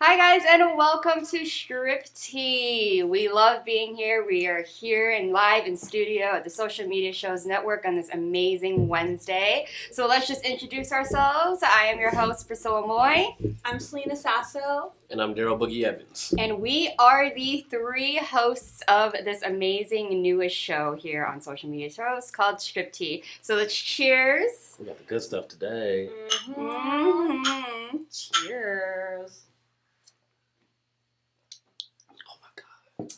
Hi guys, and welcome to Scripty. We love being here. We are here and live in studio at the Social Media Shows Network on this amazing Wednesday. So let's just introduce ourselves. I am your host, Priscilla Moy. I'm Celina Sasso. And I'm Darryl Boogie Evans. And we are the three hosts of this amazing newest show here on Social Media Shows called Scripty. So let's cheers. We got the good stuff today. Mm-hmm. Cheers.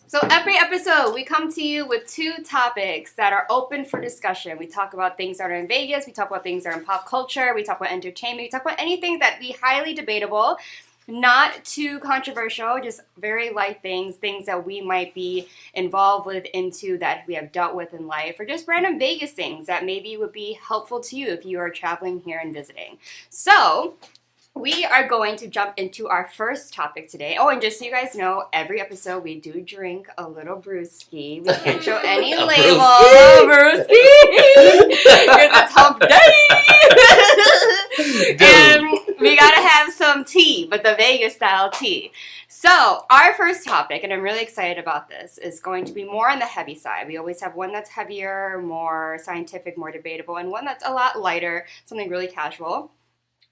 So every episode, we come to you with two topics that are open for discussion. We talk about things that are in Vegas. We talk about things that are in pop culture. We talk about entertainment. We talk about anything that be highly debatable, not too controversial, just very light things that we might be involved with into that we have dealt with in life, or just random Vegas things that maybe would be helpful to you if you are traveling here and visiting. So we are going to jump into our first topic today. Oh, and just so you guys know, every episode we do drink a little brewski. We can't show any label. Brewski! Because it's hump day! And we gotta have some tea, but the Vegas style tea. So, our first topic, and I'm really excited about this, is going to be more on the heavy side. We always have one that's heavier, more scientific, more debatable, and one that's a lot lighter, something really casual.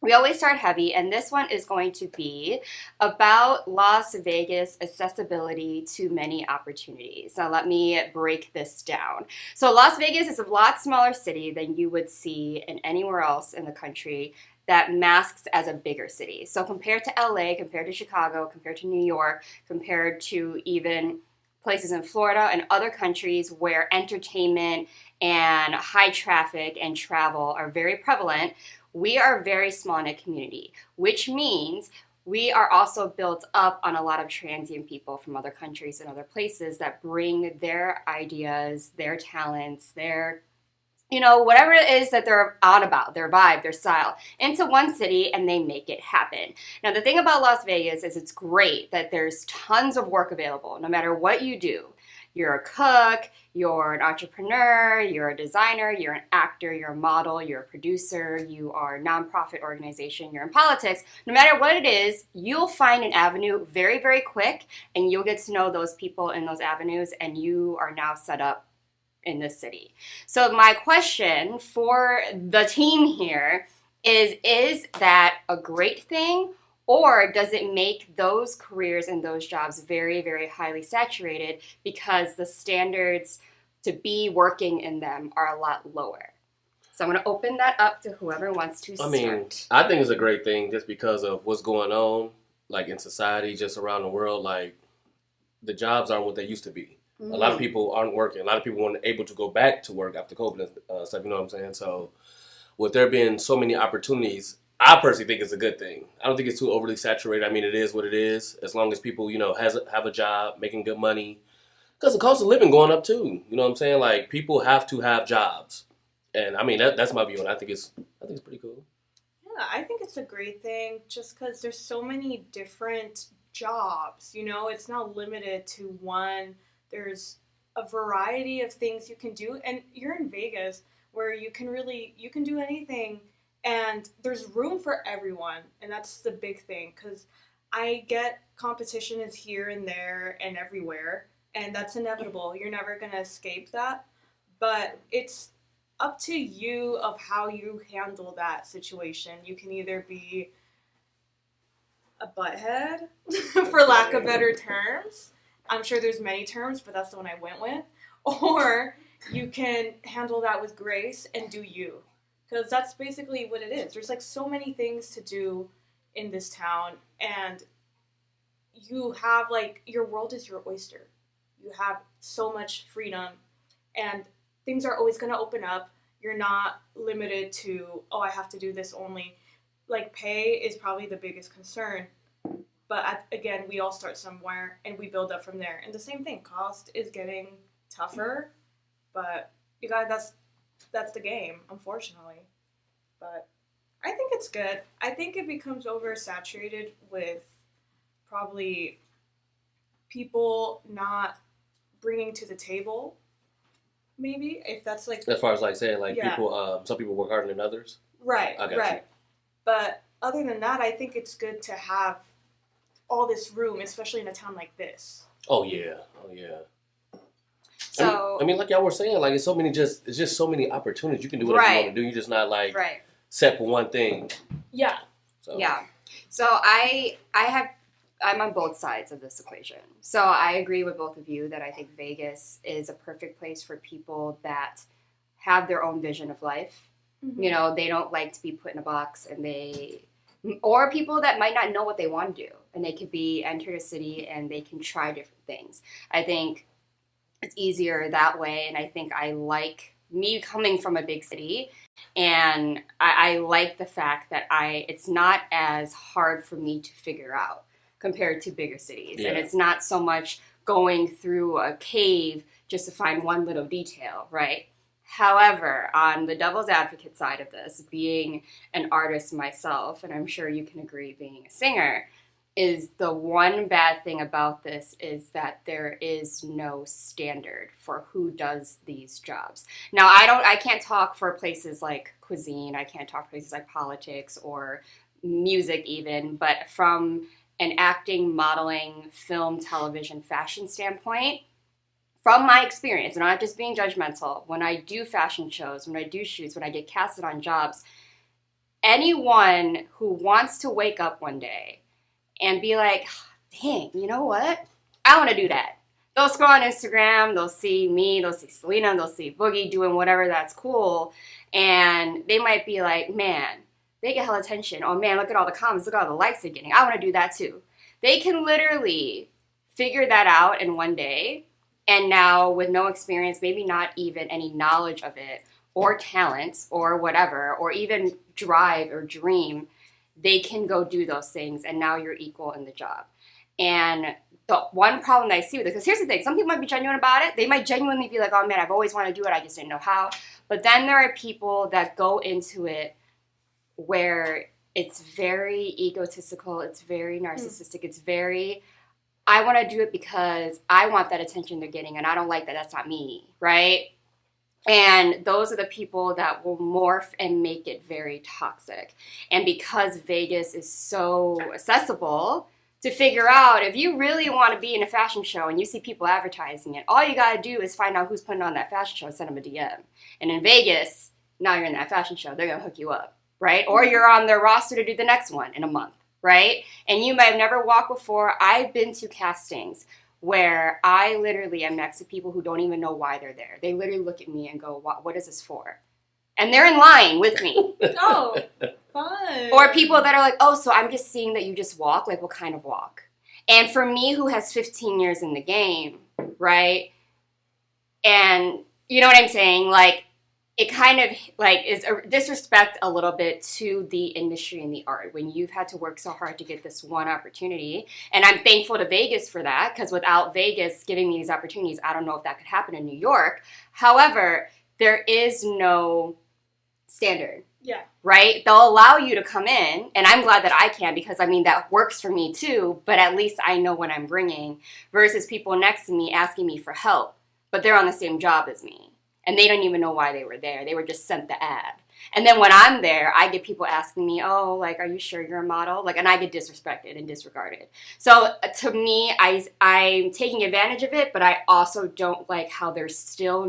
We always start heavy, and this one is going to be about Las Vegas accessibility to many opportunities. Now, let me break this down. So, Las Vegas is a lot smaller city than you would see in anywhere else in the country that masks as a bigger city. So, compared to LA, compared to Chicago, compared to New York, compared to even places in Florida and other countries where entertainment and high traffic and travel are very prevalent, we are very small in a community, which means we are also built up on a lot of transient people from other countries and other places that bring their ideas, their talents, their, whatever it is that they're on about, their vibe, their style, into one city, and they make it happen. Now, the thing about Las Vegas is it's great that there's tons of work available, no matter what you do. You're a cook, you're an entrepreneur, you're a designer, you're an actor, you're a model, you're a producer, you are a nonprofit organization, you're in politics. No matter what it is, you'll find an avenue very, very quick, and you'll get to know those people in those avenues, and you are now set up in this city. So my question for the team here is that a great thing? Or does it make those careers and those jobs very, very highly saturated because the standards to be working in them are a lot lower? So I'm going to open that up to whoever wants to start. I think it's a great thing just because of what's going on, like in society, just around the world. Like, the jobs aren't what they used to be. Mm-hmm. A lot of people aren't working. A lot of people weren't able to go back to work after COVID and stuff, you know what I'm saying? So with there being so many opportunities, I personally think it's a good thing. I don't think it's too overly saturated. I mean, it is what it is. As long as people, have a job, making good money. Because the cost of living going up too. You know what I'm saying? Like, people have to have jobs. And I mean, that's my view. And I think it's pretty cool. Yeah, I think it's a great thing just because there's so many different jobs. It's not limited to one. There's a variety of things you can do. And you're in Vegas where you can do anything. And there's room for everyone, and that's the big thing, because I get competition is here and there and everywhere, and that's inevitable. You're never going to escape that, but it's up to you of how you handle that situation. You can either be a butthead, for lack of better terms. I'm sure there's many terms, but that's the one I went with. Or you can handle that with grace and do you. Because that's basically what it is. There's so many things to do in this town, and you have your world is your oyster. You have so much freedom, and things are always going to open up. You're not limited to, I have to do this only. Pay is probably the biggest concern, but again, we all start somewhere, and we build up from there. And the same thing, cost is getting tougher, but that's the game, unfortunately. But I think it's good. I think it becomes oversaturated with probably people not bringing to the table, maybe, if that's as far as saying people, some people work harder than others. Right, I got right. you. But other than that, I think it's good to have all this room, especially in a town like this. Oh yeah. So I mean, like y'all were saying, like it's just so many opportunities. You can do whatever you want to do. You're just not like set for one thing. Yeah. So. Yeah. So I'm on both sides of this equation. So I agree with both of you that I think Vegas is a perfect place for people that have their own vision of life. Mm-hmm. You know, they don't like to be put in a box, or people that might not know what they want to do, and they could enter a city and they can try different things. I think it's easier that way, and I think I like me coming from a big city, and I like the fact that it's not as hard for me to figure out compared to bigger cities. Yeah. And it's not so much going through a cave just to find one little detail, right? However, on the devil's advocate side of this, being an artist myself, and I'm sure you can agree being a singer, is the one bad thing about this is that there is no standard for who does these jobs. Now, I can't talk for places like cuisine, I can't talk for places like politics or music even, but from an acting, modeling, film, television, fashion standpoint, from my experience, and I'm not just being judgmental, when I do fashion shows, when I do shoots, when I get casted on jobs, anyone who wants to wake up one day and be like, dang, you know what? I want to do that. They'll scroll on Instagram, they'll see me, they'll see Celina, they'll see Boogie doing whatever that's cool, and they might be like, man, they get hella attention. Oh man, look at all the comments, look at all the likes they're getting. I want to do that too. They can literally figure that out in one day, and now with no experience, maybe not even any knowledge of it, or talent, or whatever, or even drive or dream, they can go do those things, and now you're equal in the job. And the one problem that I see with it, because here's the thing, some people might be genuine about it. They might genuinely be like, oh man, I've always wanted to do it, I just didn't know how. But then there are people that go into it where it's very egotistical, it's very narcissistic, it's very, I want to do it because I want that attention they're getting, and I don't like that, that's not me, right? And those are the people that will morph and make it very toxic. And because Vegas is so accessible to figure out, if you really want to be in a fashion show and you see people advertising it, all you got to do is find out who's putting on that fashion show and send them a DM. And in Vegas, now you're in that fashion show, they're going to hook you up, right? Or you're on their roster to do the next one in a month, right? And you might have never walked before. I've been to castings where I literally am next to people who don't even know why they're there. They literally look at me and go, what is this for? And they're in line with me. Oh, fun. Or people that are like, oh, so I'm just seeing that you just walk? Like, what kind of walk? And for me, who has 15 years in the game, right? And you know what I'm saying? Like, it kind of like is a disrespect a little bit to the industry and the art when you've had to work so hard to get this one opportunity. And I'm thankful to Vegas for that, because without Vegas giving me these opportunities, I don't know if that could happen in New York. However, there is no standard. Yeah. Right? They'll allow you to come in, and I'm glad that I can, because I mean that works for me too, but at least I know what I'm bringing, versus people next to me asking me for help, but they're on the same job as me. And they don't even know why they were there. They were just sent the ad. And then when I'm there, I get people asking me, oh, like, are you sure you're a model? Like, and I get disrespected and disregarded. So to me, I'm taking advantage of it, but I also don't like how there's still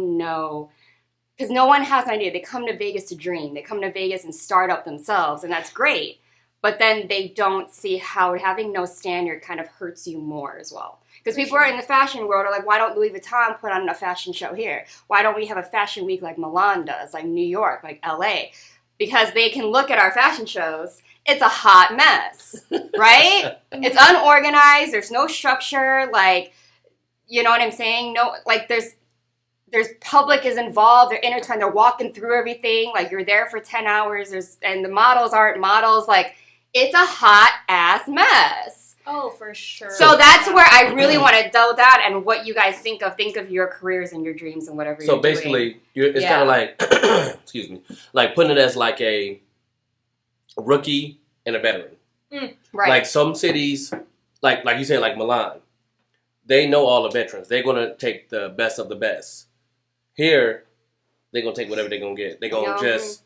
because no one has an idea. They come to Vegas to dream. They come to Vegas and start up themselves, and that's great. But then they don't see how having no standard kind of hurts you more as well. Because people are in the fashion world are like, why don't Louis Vuitton put on a fashion show here? Why don't we have a fashion week like Milan does, like New York, like LA? Because they can look at our fashion shows. It's a hot mess, right? It's unorganized. There's no structure. Like, you know what I'm saying? No, like there's public is involved. They're intertwined. They're walking through everything. Like you're there for 10 hours. And the models aren't models. Like it's a hot ass mess. Oh, for sure. So that's where I really want to delve that and what you guys think of your careers and your dreams and whatever you're doing. So basically, it's kind of like, excuse me, like putting it as like a rookie and a veteran. Right. Like some cities, like you said, like Milan, they know all the veterans. They're going to take the best of the best. Here, they're going to take whatever they're going to get. They're going to just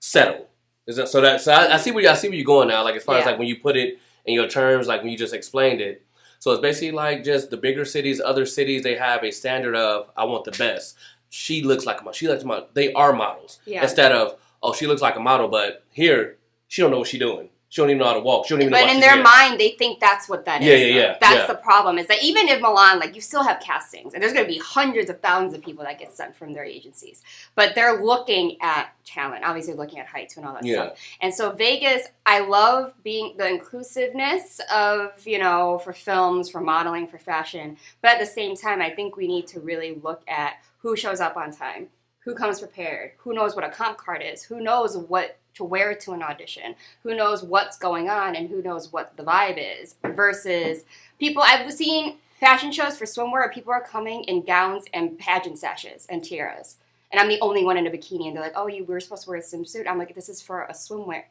settle. So I see where you're going now. Like as far as like when you put it and your terms, like when you just explained it. So it's basically like just the bigger cities, other cities, they have a standard of, I want the best. She looks like a model. She looks like a model. They are models. Yeah. Instead of, oh, she looks like a model, but here, she don't know what she's doing. She don't even know how to walk. She don't even know But what in she's their doing. mind, they think that's what that is. Yeah. That's the problem. Is that even in Milan, like, you still have castings, and there's going to be hundreds of thousands of people that get sent from their agencies. But they're looking at talent, obviously looking at height and all that stuff. And so Vegas, I love being the inclusiveness of, you know, for films, for modeling, for fashion. But at the same time, I think we need to really look at who shows up on time, who comes prepared, who knows what a comp card is, who knows what to wear to an audition, who knows what's going on, and who knows what the vibe is, versus people. I've seen fashion shows for swimwear where people are coming in gowns and pageant sashes and tiaras, and I'm the only one in a bikini, and they're like, oh, you were supposed to wear a swimsuit? I'm like, this is for a swimwear.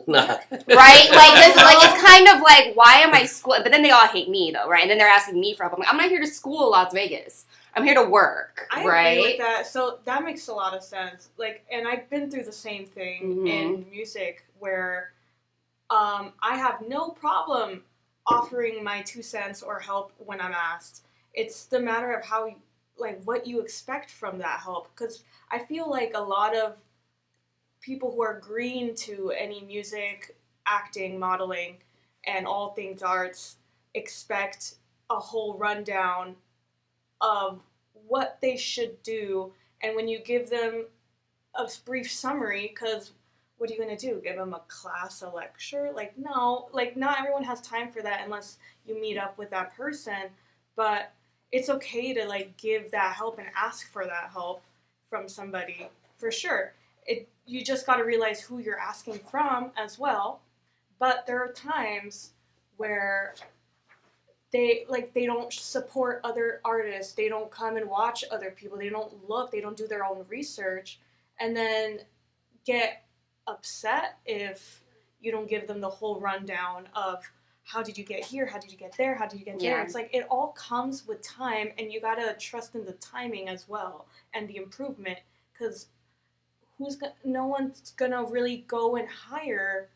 Nah. Right? Like, this, like, it's kind of like, why am I school? But then they all hate me, though, right? And then they're asking me for help. I'm like, I'm not here to school Las Vegas. I'm here to work, I right? agree with that. So that makes a lot of sense. Like, and I've been through the same thing in music where I have no problem offering my 2 cents or help when I'm asked. It's the matter of how, like, what you expect from that help. Because I feel like a lot of people who are green to any music, acting, modeling, and all things arts expect a whole rundown of what they should do, and when you give them a brief summary, because what are you going to do? Give them a class, a lecture? Like, no, like, not everyone has time for that unless you meet up with that person, but it's okay to, like, give that help and ask for that help from somebody, for sure. You just got to realize who you're asking from as well, but there are times where they don't support other artists. They don't come and watch other people. They don't look. They don't do their own research, and then get upset if you don't give them the whole rundown of how did you get here, how did you get there, how did you get there. It's like it all comes with time, and you gotta trust in the timing as well and the improvement, because no one's gonna really go and hire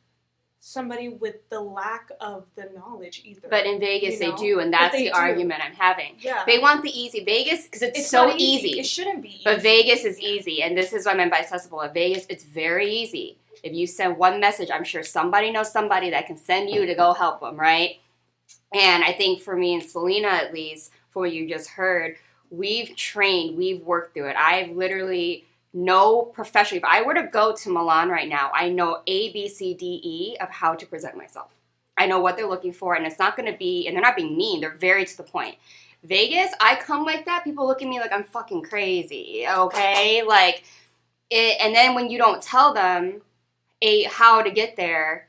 somebody with the lack of the knowledge either. But in Vegas, they do, and that's the argument I'm having. Yeah. They want the easy. Vegas, because it's so easy. It shouldn't be easy. But Vegas is easy, and this is what I meant by accessible. At Vegas, it's very easy. If you send one message, I'm sure somebody knows somebody that can send you to go help them, right? And I think for me and Celina, at least, for what you just heard, we've trained, we've worked through it. I've literally... know professionally. If I were to go to Milan right now, I know A, B, C, D, E of how to present myself. I know what they're looking for, and it's not going to be, and they're not being mean, they're very to the point. Vegas, I come like that, people look at me like I'm fucking crazy, okay? Like, and then when you don't tell them how to get there,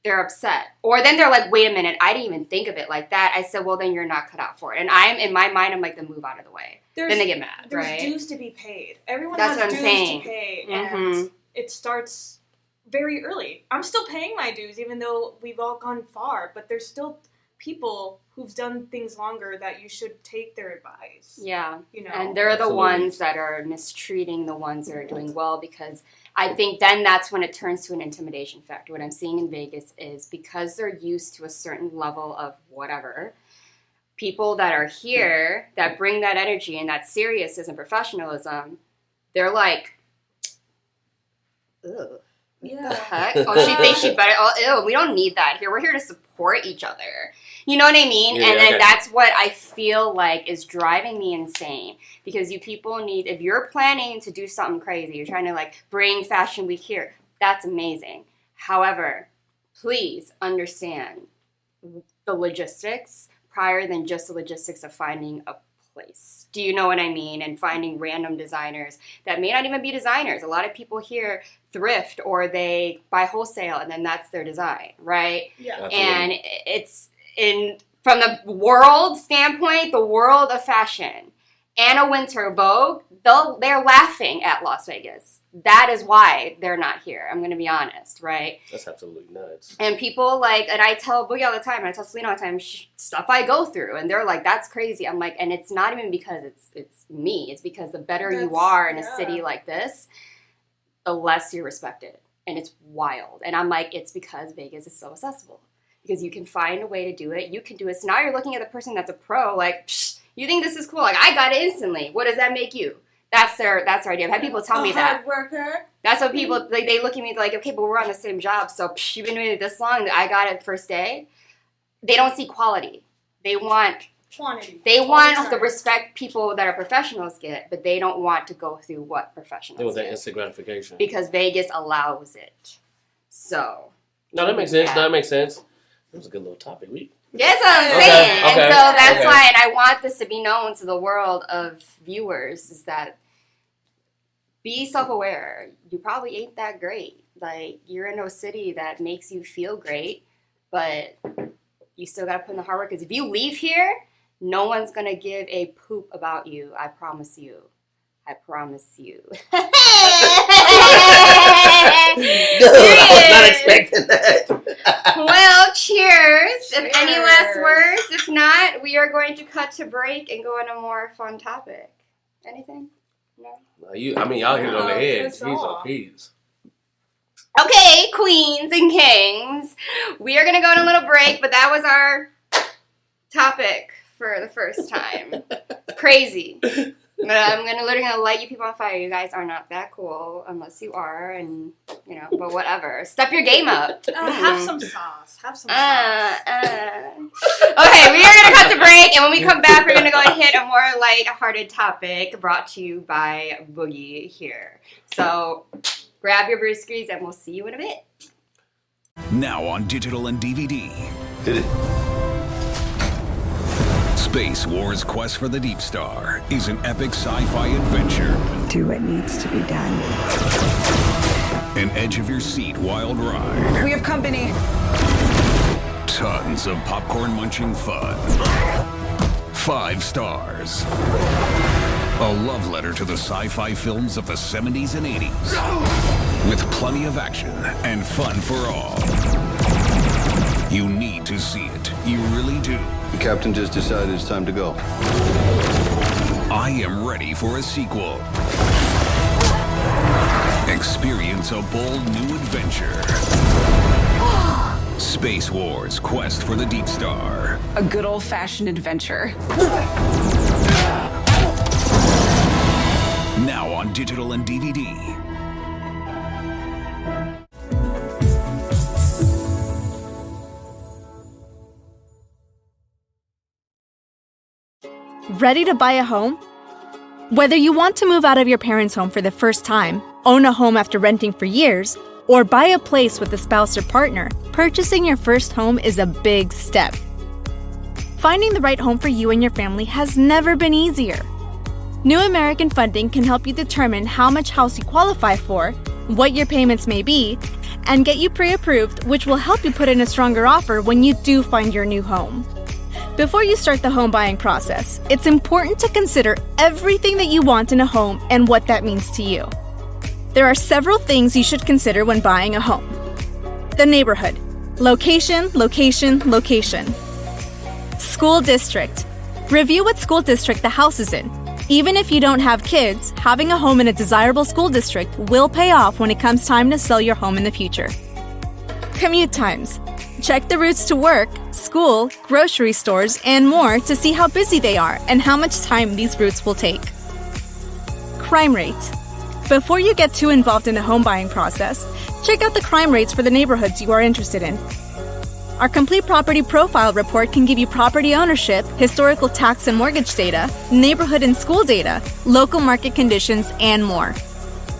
they're upset. Or then they're like, wait a minute, I didn't even think of it like that. I said, well, then you're not cut out for it. And in my mind, I'm like, then move out of the way. Then they get mad, right? There's dues to be paid. Everyone That's has what I'm dues saying. to pay, and it starts very early. I'm still paying my dues, even though we've all gone far, but there's still people who've done things longer that you should take their advice. Yeah, you know, and they're the ones that are mistreating the ones that are doing well, because I think then that's when it turns to an intimidation factor. What I'm seeing in Vegas is because they're used to a certain level of whatever, people that are here that bring that energy and that seriousness and professionalism, they're like, ugh. What the heck? Oh, she thinks she better. Oh, ew, we don't need that here. We're here to support each other. You know what I mean? Yeah, and then that's what I feel like is driving me insane. Because you people need, if you're planning to do something crazy, you're trying to like bring Fashion Week here, that's amazing. However, please understand the logistics prior than just the logistics of finding a place. Do you know what I mean? And finding random designers that may not even be designers. A lot of people here thrift or they buy wholesale and then that's their design, right? Yeah. Absolutely. And it's from the world standpoint, the world of fashion, Anna Wintour, Vogue, they're laughing at Las Vegas. That is why they're not here. I'm going to be honest, right? That's absolutely nuts. And people like, and I tell Boogie all the time, and I tell Celina all the time, stuff I go through, and they're like, that's crazy. I'm like, and it's not even because it's me. It's because the better you are in a city like this, the less you're respected. And it's wild. And I'm like, it's because Vegas is so accessible. Because you can find a way to do it. You can do it. So now you're looking at the person that's a pro, like, psh, you think this is cool. Like, I got it instantly. What does that make you? That's their idea. I've had people tell me that. Hard worker. That's what people, like, they look at me like, okay, but we're on the same job. So psh, you've been doing it this long. I got it first day. They don't see quality. They want quantity. They want the respect people that are professionals get, but they don't want to go through what professionals It was that get. instant gratification. Because Vegas allows it. So. No, that makes sense. Yeah. No, that makes sense. It was a good little topic. That's what I'm Okay, saying. okay, And so that's okay. why, and I want this to be known to the world of viewers, is that be self-aware. You probably ain't that great. Like, you're in a city that makes you feel great, but you still got to put in the hard work. Because if you leave here, no one's going to give a poop about you. I promise you. I promise you. I was not expecting that. Well, cheers. If any Cheers. last words. If not, we are going to cut to break and go on a more fun topic. Anything? No? No, y'all hit it on the head. That's Jeez, all. oh, peas. Okay, queens and kings. We are going to go on a little break, but that was our topic for the first time. Crazy. But I'm literally gonna light you people on fire. You guys are not that cool unless you are, and but whatever. Step your game up. Have some sauce. Have some sauce. Okay, we are gonna cut to break, and when we come back, we're gonna go and hit a more light-hearted topic brought to you by Boogie here. So grab your brewskis, and we'll see you in a bit. Now on digital and DVD. Did it? Space Wars Quest for the Deep Star is an epic sci-fi adventure. Do what needs to be done. An edge-of-your-seat wild ride. We have company. Tons of popcorn-munching fun. 5 stars. A love letter to the sci-fi films of the 70s and 80s. With plenty of action and fun for all. You need to see it. You really do. The captain just decided it's time to go. I am ready for a sequel. Experience a bold new adventure. Space Wars Quest for the Deep Star. A good old-fashioned adventure. Now on digital and DVD. Ready to buy a home? Whether you want to move out of your parents' home for the first time, own a home after renting for years, or buy a place with a spouse or partner, purchasing your first home is a big step. Finding the right home for you and your family has never been easier. New American Funding can help you determine how much house you qualify for, what your payments may be, and get you pre-approved, which will help you put in a stronger offer when you do find your new home. Before you start the home buying process, it's important to consider everything that you want in a home and what that means to you. There are several things you should consider when buying a home. The neighborhood. Location, location, location. School district. Review what school district the house is in. Even if you don't have kids, having a home in a desirable school district will pay off when it comes time to sell your home in the future. Commute times. Check the routes to work, school, grocery stores, and more to see how busy they are and how much time these routes will take. Crime rate. Before you get too involved in the home buying process, check out the crime rates for the neighborhoods you are interested in. Our complete property profile report can give you property ownership, historical tax and mortgage data, neighborhood and school data, local market conditions, and more.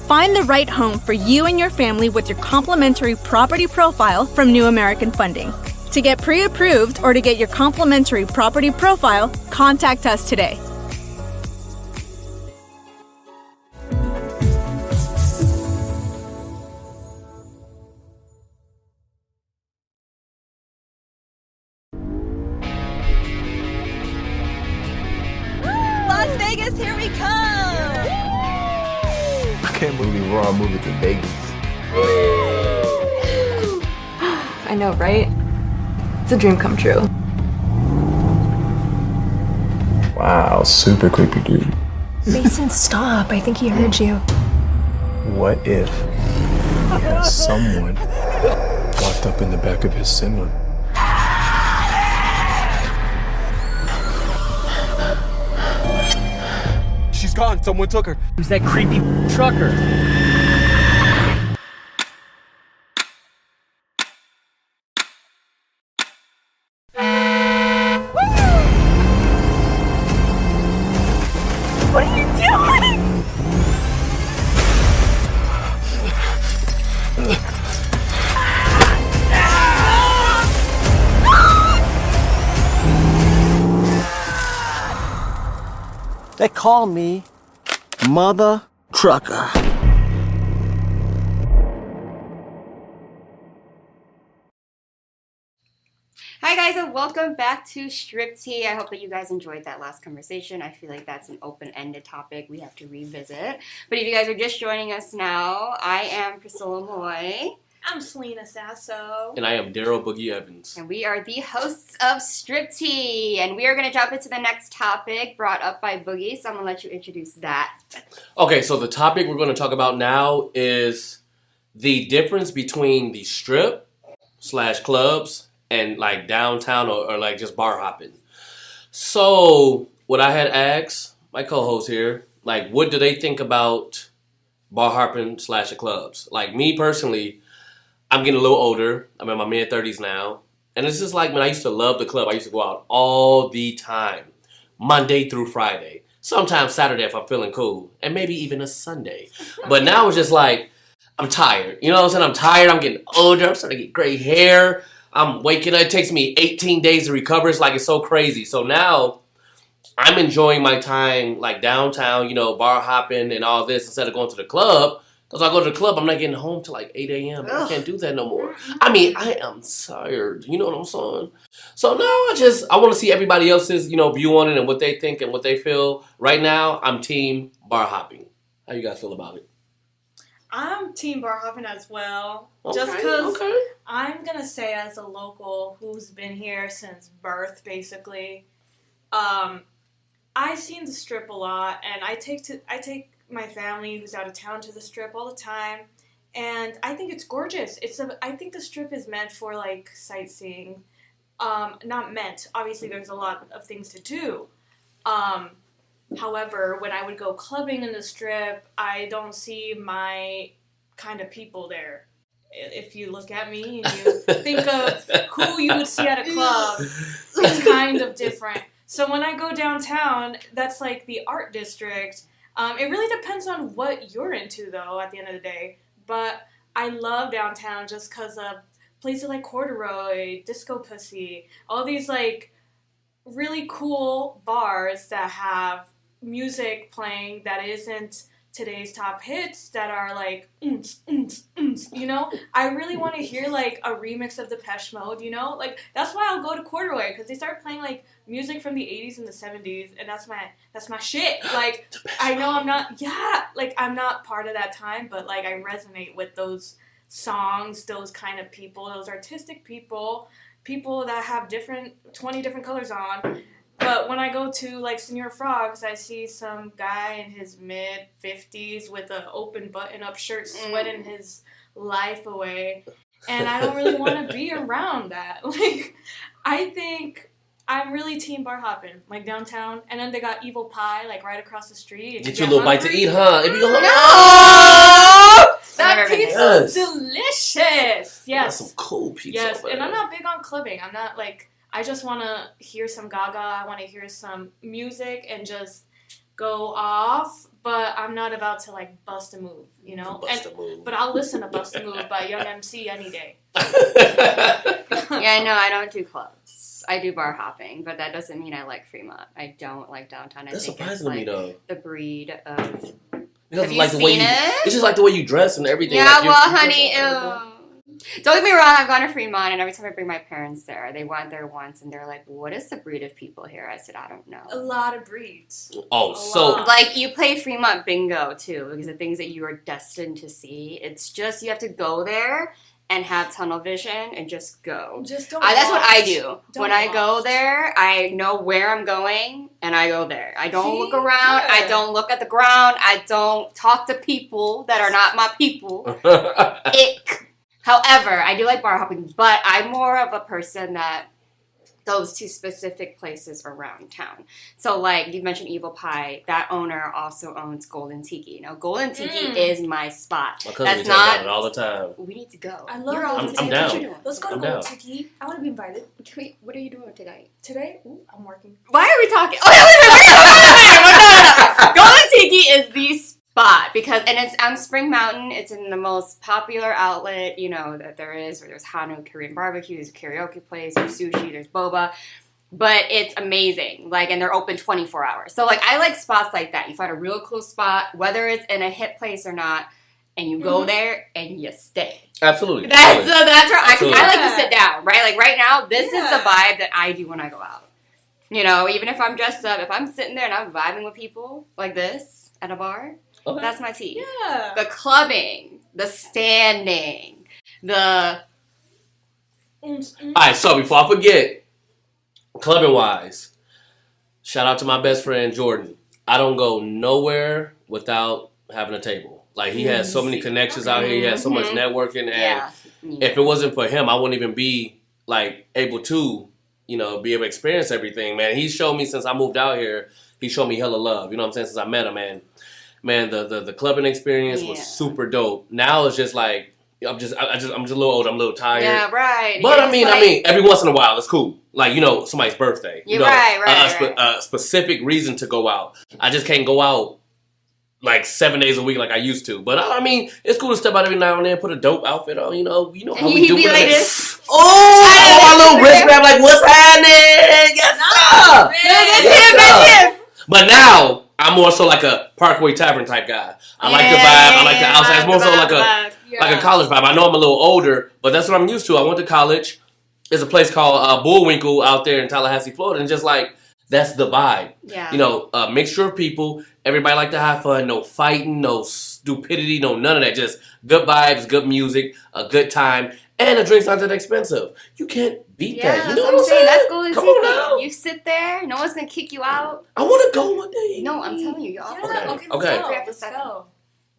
Find the right home for you and your family with your complimentary property profile from New American Funding. To get pre-approved or to get your complimentary property profile, contact us today. Las Vegas, here we come! I can't believe we're all moving to Vegas. I know, right? It's a dream come true. Wow, super creepy dude. Mason, stop. I think he heard you. What if? has someone locked up in the back of his cinema. She's gone. Someone took her. Who's that creepy trucker? What are you doing? They call me Mother Trucker. Hi guys, and welcome back to Strip Tea. I hope that you guys enjoyed that last conversation. I feel like that's an open-ended topic we have to revisit. But if you guys are just joining us now, I am Priscilla Moy. I'm Celina Sasso. And I am Darryl Boogie Evans. And we are the hosts of Strip Tea. And we are going to jump into the next topic brought up by Boogie. So I'm going to let you introduce that. Okay, so the topic we're going to talk about now is the difference between the strip / clubs and like downtown or like just bar hopping. So what I had asked my co-host here, like what do they think about bar hopping / the clubs? Like me personally, I'm getting a little older. I'm in my mid-30s now. And it's just like when I used to love the club, I used to go out all the time. Monday through Friday. Sometimes Saturday if I'm feeling cool. And maybe even a Sunday. But now it's just like, I'm tired. You know what I'm saying? I'm tired. I'm getting older. I'm starting to get gray hair. I'm waking up. It takes me 18 days to recover. It's like it's so crazy. So now I'm enjoying my time like downtown, you know, bar hopping and all this instead of going to the club. Because I go to the club, I'm not getting home till like 8 a.m. I can't do that no more. I mean, I am tired. You know what I'm saying? So now I want to see everybody else's, you know, view on it and what they think and what they feel. Right now, I'm team bar hopping. How you guys feel about it? I'm team bar hopping as well. Okay, Just because okay. I'm going to say as a local who's been here since birth, basically, I've seen the strip a lot, and I take my family who's out of town to the strip all the time, and I think it's gorgeous. I think the strip is meant for like sightseeing. Not meant. Obviously, there's a lot of things to do. However, when I would go clubbing in the strip, I don't see my kind of people there. If you look at me and you think of who you would see at a club, it's kind of different. So when I go downtown, that's like the art district. It really depends on what you're into, though, at the end of the day. But I love downtown just because of places like Corduroy, Disco Pussy, all these, like, really cool bars that have music playing that isn't today's top hits that are, like, you know? I really want to hear, like, a remix of Depeche Mode, you know? Like, that's why I'll go to Corduroy, because they start playing, like, music from the 80s and the 70s, and that's my shit. Like, I know I'm not part of that time, but, like, I resonate with those songs, those kind of people, those artistic people that have 20 different colors on. But when I go to, like, Senor Frogs, I see some guy in his mid-50s with an open button-up shirt sweating his life away. And I don't really want to be around that. Like, I think I'm really team bar hopping, like, downtown. And then they got Evil Pie, like, right across the street. Get you a little bite to eat, huh? If you go, That pizza's delicious. Yes. That's some cool pizza. Yes, and I'm not big on clubbing. I'm not, like... I just want to hear some Gaga. I want to hear some music and just go off. But I'm not about to, like, bust a move, you know? But I'll listen to Bust a Move by Young MC any day. Yeah, no, I don't do clubs. I do bar hopping, but that doesn't mean I like Fremont. I don't like downtown. That's think surprising it's, to me, though. The breed of... Have you seen it? It's just like the way you dress and everything. Yeah, like well, honey, don't get me wrong, I've gone to Fremont, and every time I bring my parents there, they went there once, and they're like, what is the breed of people here? I said, I don't know. A lot of breeds. Like, you play Fremont bingo, too, because the things that you are destined to see, it's just, you have to go there and have tunnel vision and just go. Just don't. That's what I watch. do. Don't When I watch. go there, I know where I'm going and I go there. I don't See? look around. Yeah. I don't look at the ground. I don't talk to people that are not my people. Ick. However, I do like bar hopping, but I'm more of a person that goes to specific places around town. So, like, you mentioned Evil Pie. That owner also owns Golden Tiki. Now, Golden Tiki is my spot. My cousin That's be talking about it not... all the time. We need to go. I love You're Golden all- Tiki. I'm down. What you doing? Let's go to I'm Golden down. Tiki. I want to be invited. Wait, what are you doing tonight? Today? Ooh, I'm working. Why are we talking? Oh, yeah, wait. Golden Tiki is the spot because, and it's on Spring Mountain. It's in the most popular outlet, you know, that there is, where there's Hanu Korean barbecue, there's a karaoke place, there's sushi, there's boba. But it's amazing, like, and they're open 24 hours. So, like, I like spots like that. You find a real cool spot, whether it's in a hip place or not, and you go there and you stay. Absolutely. That's where I Absolutely. like to sit down, right? Like, right now, this is the Yeah. vibe that I do when I go out. You know, even if I'm dressed up, if I'm sitting there and I'm vibing with people like this at a bar, Okay. that's my tea. Yeah. The clubbing, the standing, the... Alright, so before I forget, clubbing wise, shout out to my best friend Jordan. I don't go nowhere without having a table. Like, he has so many connections out here. He has so much networking, and Yeah. if it wasn't for him, I wouldn't even be like able to, you know, be able to experience everything. Man, he showed me since I moved out here. He showed me hella love. You know what I'm saying? Since I met him, man, the clubbing experience was super dope. Now it's just like I'm just a little old. I'm a little tired. Yeah, right. But It's I mean, like- every once in a while, it's cool. Like, you know, somebody's birthday. You You're know, right. a specific reason to go out. I just can't go out like 7 days a week like I used to. But I mean, it's cool to step out every now and then, put a dope outfit on. You know how we He'd do be it. like this. Oh, my little wrist grab, like, what's happening? Yes, sir. That's him. But now I'm more so like a Parkway Tavern type guy. I like the vibe. I like the outside. It's more so like a college vibe. I know I'm a little older, but that's what I'm used to. I went to college. There's a place called Bullwinkle out there in Tallahassee, Florida, and just like that's the vibe. Yeah. You know, mixture of people. Everybody like to have fun. No fighting, no stupidity, no none of that. Just good vibes, good music, a good time, and the drinks not that expensive. You can't beat that. Yeah, You that's know what what I'm saying. That's Golden Golden Come on now. Tiki. You sit there. No one's going to kick you out. I want to go one day. No, I'm telling you. You're off. Yeah, Okay. okay, Okay. let's go. Free after Let's 7. go. Are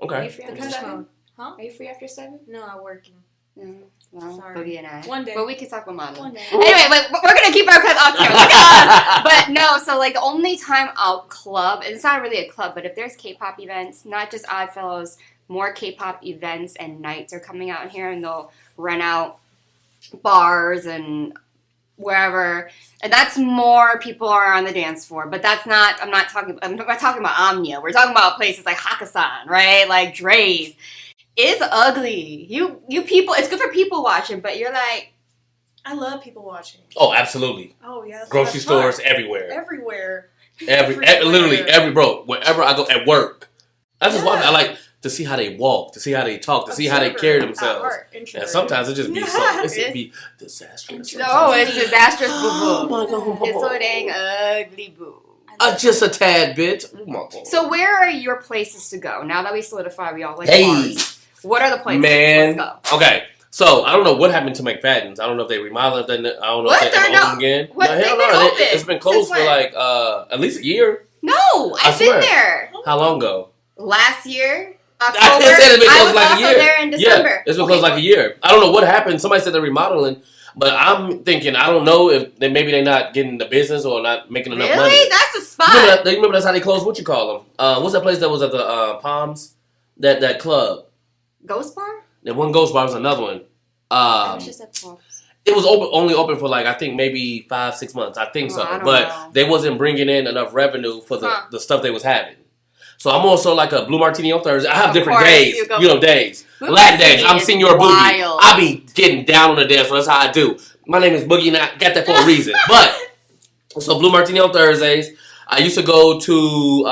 Okay. you free after Depends 7? on- Huh? Are you free after 7? No, I'm working. Well, Sorry. Boogie and I. One day. But we can talk about Mama. One day. Anyway, but we're going to keep our cuts off camera. Look at us. But no, so like the only time I'll club, and it's not really a club, but if there's K-pop events, not just Oddfellows, more K-pop events and nights are coming out here, and they'll rent out bars and wherever, and that's more people are on the dance floor. But that's not. I'm not talking about Omnia. We're talking about places like Hakkasan, right? Like Dre's. It's ugly. You people. It's good for people watching, but you're like, I love people watching. Oh, absolutely. Oh, yes. Grocery that's stores fun. everywhere. Everywhere. Literally every bro. Wherever I go at work, that's just why I like to see how they walk, to see how they talk, to see how they carry themselves. And sometimes it just be so it be disastrous. no, it's disastrous, boo Oh boo. my God. It's so dang ugly, boo. Just a tad bit. Oh my God. So where are your places to go now that we solidify we all like Hey. bars? What are the places? Man. Let's go. Okay. So I don't know what happened to McFadden's. I don't know if they remodeled it. I don't know What? if they They're ever not- opened again. what? No, They've hell been no. open. It's been closed Since for when? like at least a year. No, I I've been swear. there How long ago? last year. I October. said it's been I closed was like a also year. there in December. Yeah, it's been closed like a year. I don't know what happened. Somebody said they're remodeling, but I'm thinking I don't know if maybe they're not getting the business or not making enough money. Really? That's a spot. You remember that's how they closed? What you call them? What's that place that was at the Palms? That club. Ghost Bar? That one Ghost Bar was another one. That was just at Palms. It was only open for like I think maybe 5-6 months. I think so, I don't but know. they wasn't bringing in enough revenue for the stuff they was having. So I'm also like a Blue Martini on Thursday. I have Of different course, days, you go- days. Blue Latin Martini days. I'm is Senor Boogie. wild. I be getting down on the dance floor. That's how I do. My name is Boogie, and I got that for a reason. But so Blue Martini on Thursdays. I used to go to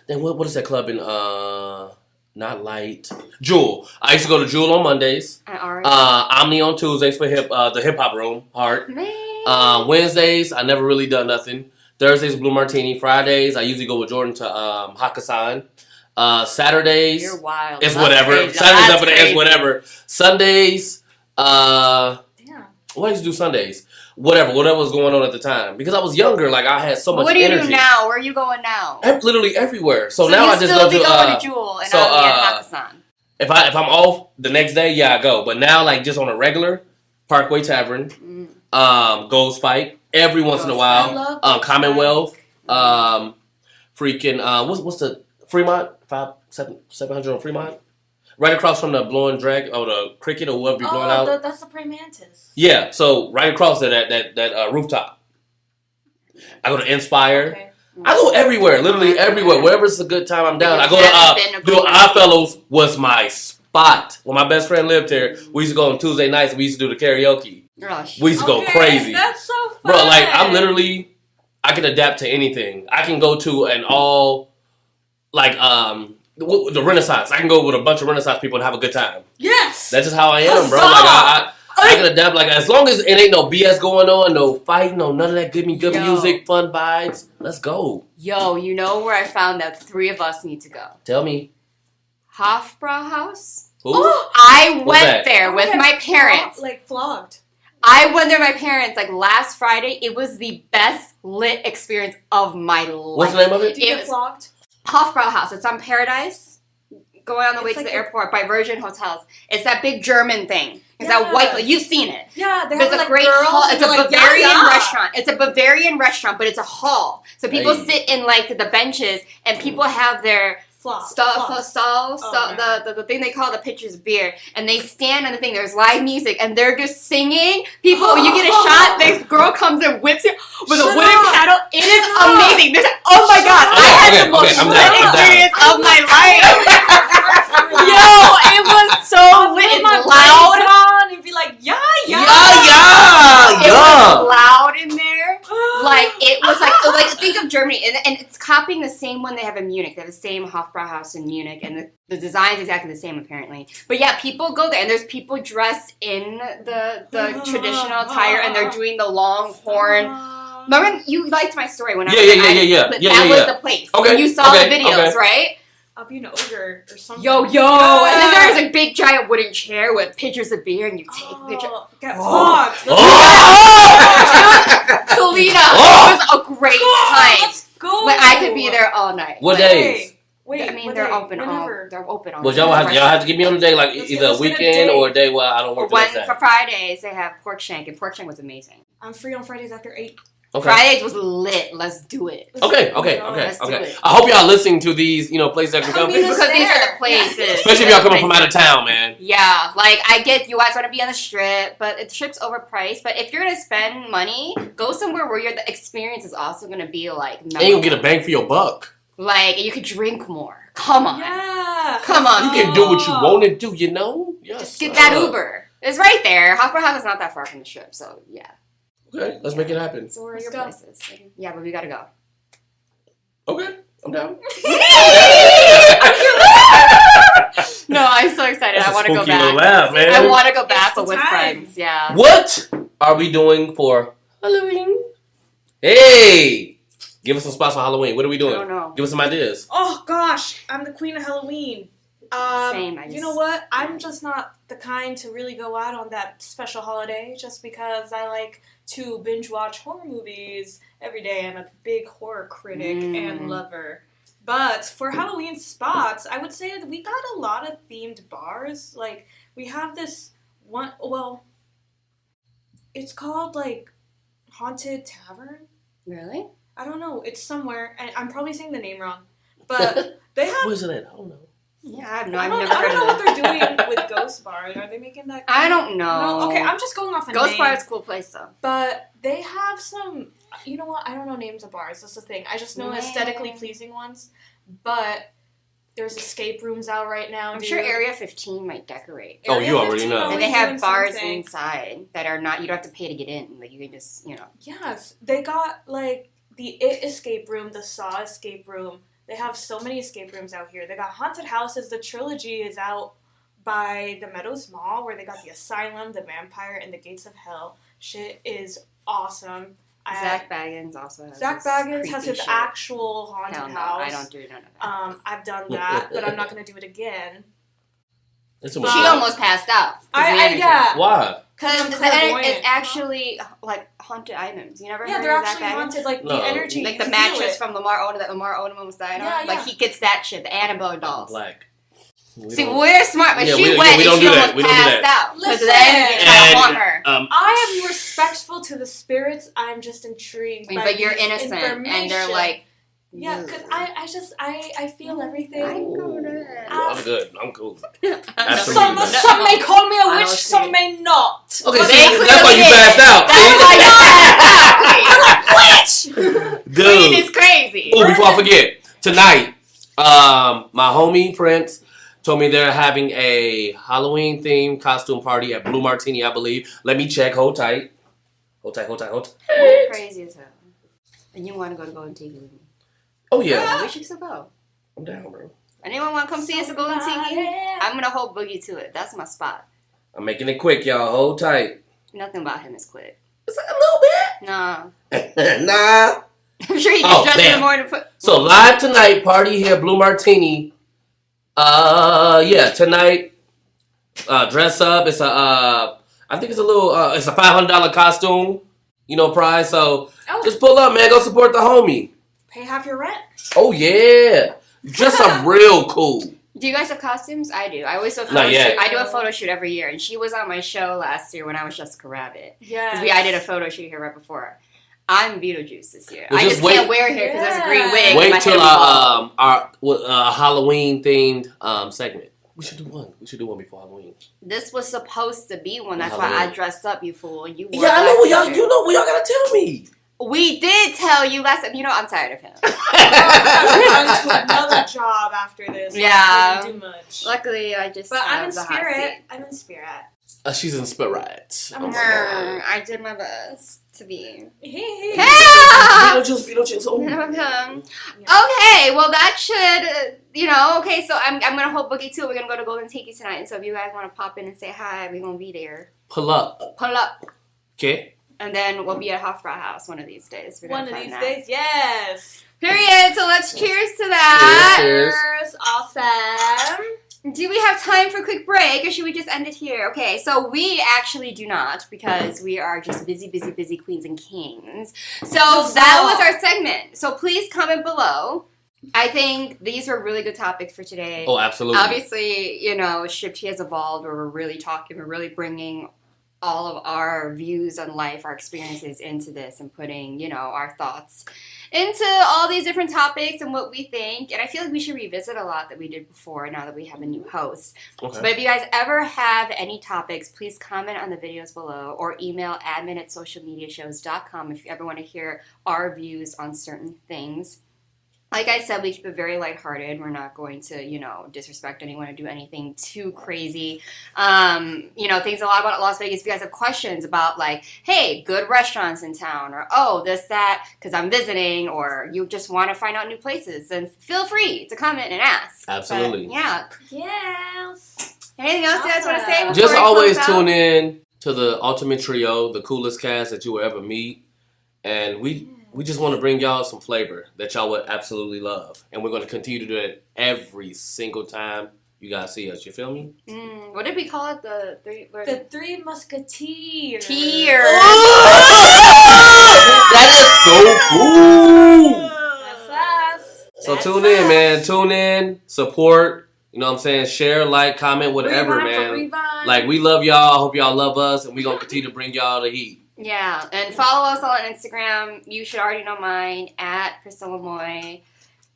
then what is that club in not Light Jewel. I used to go to Jewel on Mondays. Omni on Tuesdays for the hip hop room. Heart. Man. Wednesdays I never really done nothing. Thursdays Blue Martini. Fridays I usually go with Jordan to Hakkasan. Saturdays, You're wild. it's That's whatever. crazy. Saturdays That's up in the crazy. it's whatever. Sundays, Damn. what I used to do Sundays? Whatever was going on at the time. Because I was younger, like I had so much What do you energy. do now? Where are you going now? Literally everywhere. So now you I just still go be to going to Jewel and Ali and Pakistan. if I'm off the next day, yeah, I go. But now like just on a regular Parkway Tavern, Gold Spike, every once in a I while, love Commonwealth, freaking what's the Fremont 700 on Fremont, right across from the blowing drag or the cricket or whatever you're blowing out. That's the praying mantis. Yeah, so right across there, that rooftop. I go to Inspire. Okay. I go everywhere, literally everywhere. Wherever it's a good time, I'm down. I go haven't been to Oddfellows was my spot. When my best friend lived here, we used to go on Tuesday nights and we used to do the karaoke. We used to go crazy. That's so fun. Bro, like I'm literally, I can adapt to anything. I can go to an all, like the Renaissance. I can go with a bunch of Renaissance people and have a good time. Yes. That's just how I am, bro. Like I can adapt. Like as long as it ain't no BS going on, no fighting, no none of that good music, fun vibes. Let's go. Yo, you know where I found that 3 of us need to go? Tell me. Hofbrauhaus? Who? I What's went that? there with my parents. Like flogged. I went there with my parents like last Friday. It was the best lit experience of my life. What's the name of it? Did you It get was flogged? Hofbrauhaus. It's on Paradise. Going on the way It's to like the airport by Virgin Hotels. It's that big German thing. It's Yeah. that white. You've seen it. Yeah, they There's have a like great girls hall. and It's a they're like, Bavarian yeah. restaurant. It's a Bavarian restaurant, but it's a hall. So people Hey. sit in like the benches, and people have their the thing they call the pitchers of beer, and they stand on the thing. There's live music, and they're just singing. People, you get a shot. This girl comes and whips you with a wooden paddle. It is amazing. Oh my god, I had the most I'm lit down. experience of my life. Yo, it was so lit. It's loud. on and be like, yeah. It was loud in there. Like it was like think of Germany, and it's copying the same one they have in Munich. They have the same Hofbrauhaus in Munich, and the design's exactly the same apparently. But yeah, people go there, and there's people dressed in the traditional attire, and they're doing the long horn. Remember, you liked my story when I was that was the place. Okay, And you saw the videos, right? I'll be an ogre or something. Yo, and then there's a big giant wooden chair with pitchers of beer, and you take pictures. Get flogged. Celina, it was a great time. Let's go. Like I could be there all night. What days? Wait, I mean, they're open all. They're open all. Well, y'all have to give me on a day, like Let's either a get a weekend day. or a day where I don't work the One next day. for Fridays, they have pork shank, and pork shank was amazing. I'm free on Fridays after 8. Okay. Fridays was lit. Let's do it. Okay. Let's do it. I hope y'all listening to these, places that can come. mean, Because these are the places. Especially if y'all coming from out of town, man. Yeah, like I get you guys want to be on the strip, but the strip's overpriced. But if you're gonna spend money, go somewhere where the experience is also gonna be like. And you can get a bang for your buck. Like you could drink more. Come on. Yeah. Come on. You can do what you want to do, you know? Yes, Just get that Uber. It's right there. Hofbrauhaus is not that far from the strip, so yeah. Okay, let's make it happen. So where are Let's your go. places? Yeah, but we gotta go. Okay, I'm down. No, I'm so excited. I want to go back. Laugh, man. I want to go back, but the with time. friends. Yeah. What are we doing for Halloween? Hey! Give us some spots for Halloween. What are we doing? I don't know. Give us some ideas. Oh gosh, I'm the queen of Halloween. Same. You know what? I'm just not the kind to really go out on that special holiday just because I like to binge watch horror movies every day. I'm a big horror critic and lover. But for Halloween spots, I would say that we got a lot of themed bars. Like, we have this one, well, it's called, like, Haunted Tavern. Really? I don't know. It's somewhere, and I'm probably saying the name wrong. But they have... What is it? I don't know. Yeah, I've I never don't heard know of what it. they're doing with Ghost Bar. Are they making that? I don't know. No? Okay, I'm just going off a Ghost name. Bar is a cool place though. But they have some. You know what? I don't know names of bars. That's the thing. I just know Man. aesthetically pleasing ones. But there's escape rooms out right now. I'm dude. sure Area 15 might decorate. Oh, Area you already 15 know. always And they have doing bars something. inside that are not. You don't have to pay to get in. Like you can just, Yes, they got like the It escape room, the Saw escape room. They have so many escape rooms out here. They got haunted houses. The trilogy is out by the Meadows Mall, where they got the Asylum, the Vampire, and the Gates of Hell. Shit is awesome. Zach Baggins also has Zach Baggins has his actual haunted Hell no, house. I don't do none of that. I've done that, but I'm not going to do it again. She almost passed out. Yeah. Why? Because it's actually like haunted items. You never heard they're of Zach actually Baggins? haunted. Like the energy, like the mattress from Lamar Odom that Lamar Odom almost died on. Like he gets that shit. The Annabelle dolls. Black. We're smart, but she went and she almost passed out. Because the energy tried to haunt her. I am respectful to the spirits. I'm just intrigued. But you're innocent, and they're like. Yeah, because I feel everything. I'm good. I'm cool. Some may call me a witch, some may not. Okay, that's why you passed out. That's why you passed out. Witch! Dude. Queen is crazy. Oh, before I forget, tonight, my homie Prince told me they're having a Halloween themed costume party at Blue Martini, I believe. Let me check. Hold tight. Hold tight. You're crazy as hell. And you want to go to Golden Tiki with me? Oh, yeah. We should still go. I'm down, bro. Anyone want to come see us at Golden Tiki? I'm going to hold Boogie to it. That's my spot. I'm making it quick, y'all. Hold tight. Nothing about him is quick. It's like a little bit. Nah. Nah. I'm sure he gets dressed in the morning. So, live tonight, party here, Blue Martini. Tonight, dress up. It's I think it's a little, it's a $500 costume, prize. So, just pull up, man. Go support the homie. Pay half your rent. Oh, yeah. Dress up real cool. Do you guys have costumes? I do. I always do a photo Not yet. shoot. I do a photo shoot every year, and she was on my show last year when I was Jessica Rabbit. Yeah. I did a photo shoot here right before. I'm Beetlejuice this year. Well, I just can't wear here because there's a green wig. Wait till our Halloween themed segment. We should do one. Before Halloween. This was supposed to be one. That's why I dressed up, you fool. You wore I know what y'all. You know what y'all gotta tell me. We did tell you last time. I'm tired of him. I'm to another job after this. Yeah. I didn't do much. Luckily, I just. But I'm in the hot spirit. seat. I'm in spirit. She's in spirit. I did my best to be. Beetlejuice. Okay, well that should, okay, so I'm going to hold Boogie too. We're going to go to Golden Tiki tonight. And so if you guys want to pop in and say hi, we're going to be there. Pull up. Okay. And then we'll be at Hofbrau House one of these days. One of these days, yes. Period. So let's cheers to that. Cheers. Awesome. Do we have time for a quick break, or should we just end it here? Okay, so we actually do not, because we are just busy queens and kings. So that was our segment. So please comment below. I think these are really good topics for today. Oh, absolutely. Obviously, Shifty has evolved, where we're really bringing all of our views on life, our experiences into this, and putting, our thoughts into all these different topics and what we think. And I feel like we should revisit a lot that we did before now that we have a new host. Okay. But if you guys ever have any topics, please comment on the videos below or email admin@socialmediashows.com if you ever want to hear our views on certain things. Like I said, we keep it very lighthearted. We're not going to, disrespect anyone or do anything too crazy. Things a lot about Las Vegas. If you guys have questions about, like, hey, good restaurants in town, or, oh, this, that, because I'm visiting, or you just want to find out new places, then feel free to comment and ask. Absolutely. But, yeah. Yes. Anything else you guys want to say? Just always tune in to the Ultimate Trio, the coolest cast that you will ever meet. And we just want to bring y'all some flavor that y'all would absolutely love. And we're going to continue to do it every single time you guys see us. You feel me? What did we call it? The Three Musketeers. That is so cool. That's us. So tune in, man. Tune in. Support. You know what I'm saying? Share, like, comment, whatever, man. Like, we love y'all. I hope y'all love us. And we're going to continue to bring y'all the heat. Yeah, and follow us all on Instagram. You should already know mine, at Moy.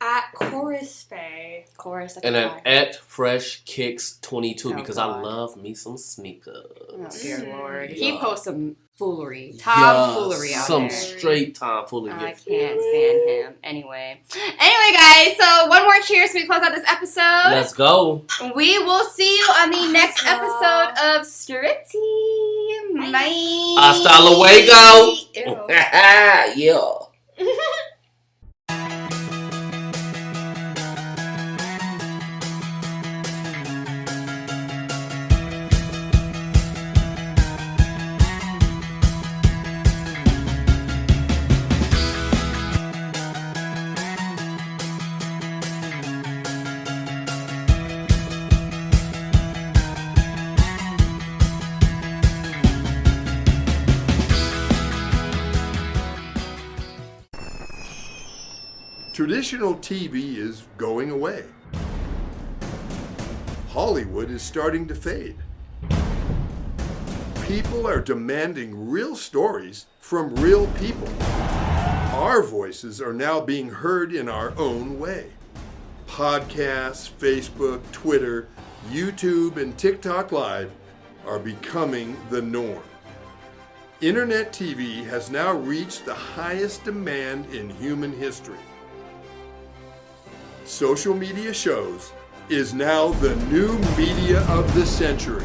At Chorus Faye. Chorus. And then at Fresh Kicks 22 because I love me some sneakers. Oh, dear Lord. Yeah. He posts some foolery. Tomfoolery out some there. Some straight tomfoolery. I can't stand him. Anyway, guys, so one more cheers so we close out this episode. Let's go. We will see you on the next episode of Striptease. Bye. Hasta luego. Yeah. Traditional TV is going away. Hollywood is starting to fade. People are demanding real stories from real people. Our voices are now being heard in our own way. Podcasts, Facebook, Twitter, YouTube, and TikTok Live are becoming the norm. Internet TV has now reached the highest demand in human history. Social media shows is now the new media of the century.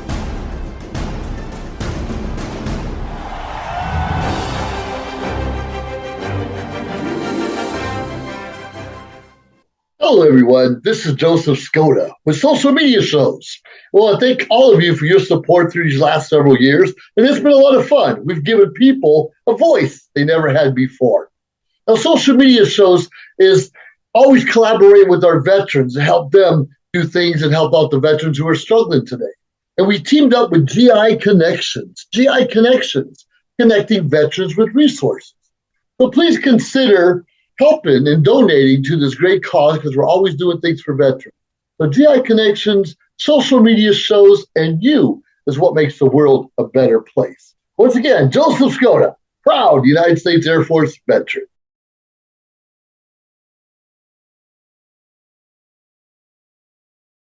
Hello, everyone. This is Joseph Skoda with Social Media Shows. Well, I thank all of you for your support through these last several years, and it's been a lot of fun. We've given people a voice they never had before. Now, Social Media Shows is always collaborating with our veterans to help them do things and help out the veterans who are struggling today. And we teamed up with GI Connections, connecting veterans with resources. So please consider helping and donating to this great cause because we're always doing things for veterans. So GI Connections, Social Media Shows, and you is what makes the world a better place. Once again, Joseph Skoda, proud United States Air Force veteran.